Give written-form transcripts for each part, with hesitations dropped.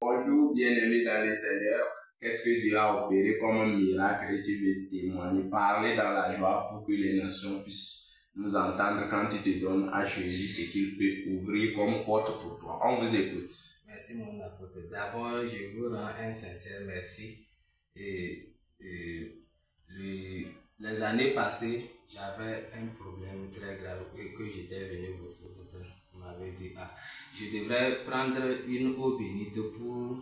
Bonjour, bien-aimés dans le Seigneur. Qu'est-ce que Dieu a opéré comme un miracle et tu veux témoigner, parler dans la joie pour que les nations puissent nous entendre quand tu te donnes à Jésus ce qu'il peut ouvrir comme porte pour toi. On vous écoute. Merci mon apôtre. D'abord, je vous rends un sincère merci. Les années passées, j'avais un problème très grave que j'étais venu vous soutenir. Vous m'avez dit, je devrais prendre une eau bénite pour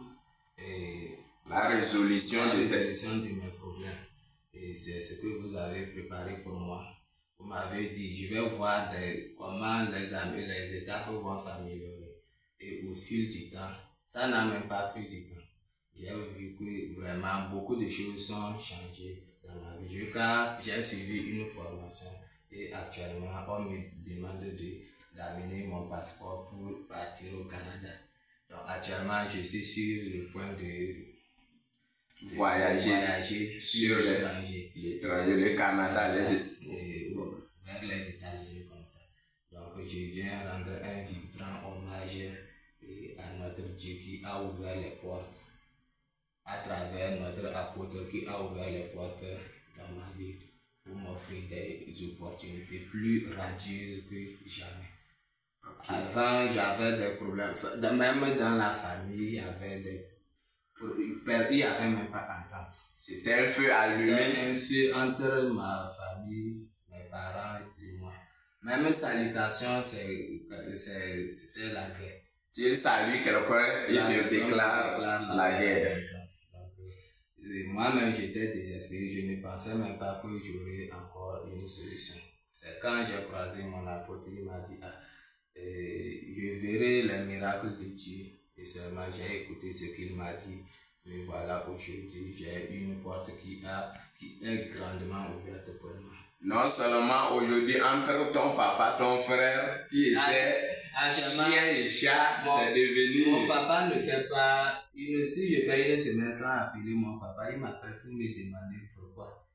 la résolution de mes problèmes. Et c'est ce que vous avez préparé pour moi. Vous m'avez dit, je vais voir comment les étapes vont s'améliorer. Et au fil du temps, ça n'a même pas pris du temps. J'ai vu que vraiment beaucoup de choses sont changées dans ma vie. J'ai suivi une formation et actuellement, on me demande d'amener mon passeport pour partir au Canada. Donc actuellement, je suis sur le point de voyager sur l'étranger. Le Canada, vers les États-Unis comme ça. Donc je viens rendre un vibrant hommage à notre Dieu qui a ouvert les portes, à travers notre apôtre qui a ouvert les portes dans ma vie pour m'offrir des opportunités plus radieuses que jamais. Okay. Avant, j'avais des problèmes, même dans la famille, il n'y avait même pas d'entente. C'était un feu allumé. C'était un feu entre ma famille, mes parents et moi. Même salutation, c'était la guerre. Tu salues quelqu'un et te déclare la guerre. Moi-même, j'étais désespéré. Je ne pensais même pas que j'aurais encore une solution. C'est quand j'ai croisé mon apôtre, il m'a dit, je verrai les miracles de Dieu. Et seulement, j'ai écouté ce qu'il m'a dit. Mais voilà, aujourd'hui, j'ai une porte qui est grandement ouverte pour moi. Non seulement aujourd'hui, entre ton papa, ton frère, qui était chien et chat, c'est devenu... Mon papa ne fait pas... Si je fais une semaine sans appeler mon papa, il m'appelle pour me demander pourquoi.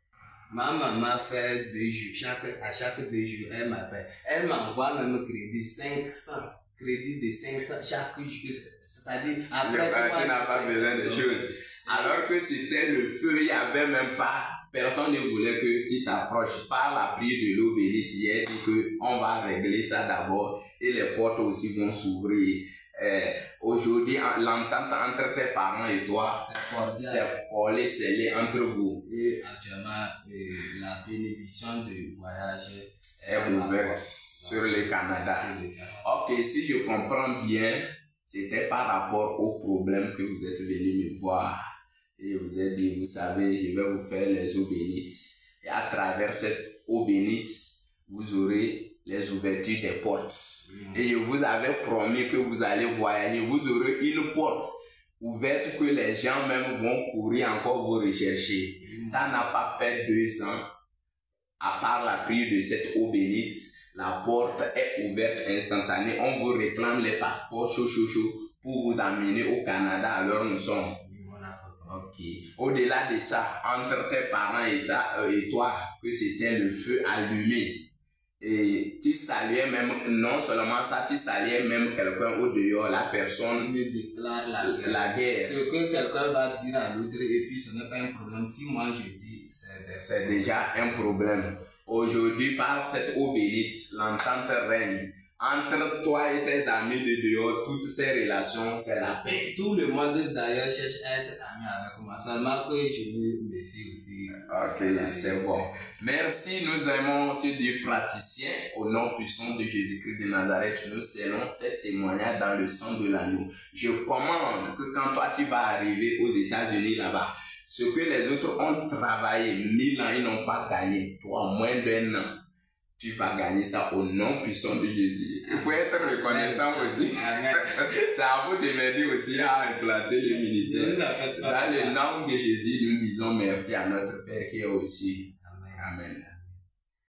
Ma maman fait 2 jours, à chaque 2 jours, elle m'appelle. Elle m'envoie même crédit 500. Crédit de 500 chaque jour. C'est-à-dire, après... Tu n'as pas besoin de choses. Alors que c'était le feu, il n'y avait même pas... Personne ne voulait que tu t'approches. Par la prière de l'eau bénite, j'ai dit qu'on va régler ça d'abord et les portes aussi vont s'ouvrir. Aujourd'hui, l'entente entre tes parents et toi, c'est collé, scellé entre vous. Et actuellement, la bénédiction du voyage est ouverte sur le Canada. Ok, si je comprends bien, c'était par rapport au problème que vous êtes venu me voir. Et vous êtes dit, vous savez, je vais vous faire les eaux bénites. Et à travers cette eau bénite, vous aurez les ouvertures des portes. Et je vous avais promis que vous allez voyager. Vous aurez une porte ouverte que les gens même vont courir encore vous rechercher. Ça n'a pas fait 2 ans. À part la prière de cette eau bénite, la porte est ouverte instantanée. On vous réclame les passeports chaud pour vous amener au Canada. Alors nous sommes. Ok. Au-delà de ça, entre tes parents et toi, que c'était le feu allumé. Et tu saluais même, non seulement ça, tu saluais même quelqu'un au dehors, la personne me déclare la guerre. Ce que quelqu'un va dire à l'autre, et puis ce n'est pas un problème. Si moi je dis, c'est déjà un problème. Aujourd'hui, par cette eau bénite, l'entente règne. Entre toi et tes amis de dehors, toutes tes relations, c'est la paix. Tout le monde d'ailleurs cherche à être ami avec moi. Seulement que je me méfie aussi. Ok, c'est bon. Merci, nous aimons ce Dieu praticien. Au nom puissant de Jésus-Christ de Nazareth, nous scellons ces témoignages dans le sang de l'agneau. Je commande que quand toi tu vas arriver aux États-Unis là-bas, ce que les autres ont travaillé 1000 ans, ils n'ont pas gagné. Toi, en moins d'1 an. Tu vas gagner ça au nom puissant de Jésus. Il faut être reconnaissant aussi. C'est à vous de m'aider aussi à implanter le ministère. Dans le nom de Jésus, nous disons merci à notre Père qui est aussi. Amen.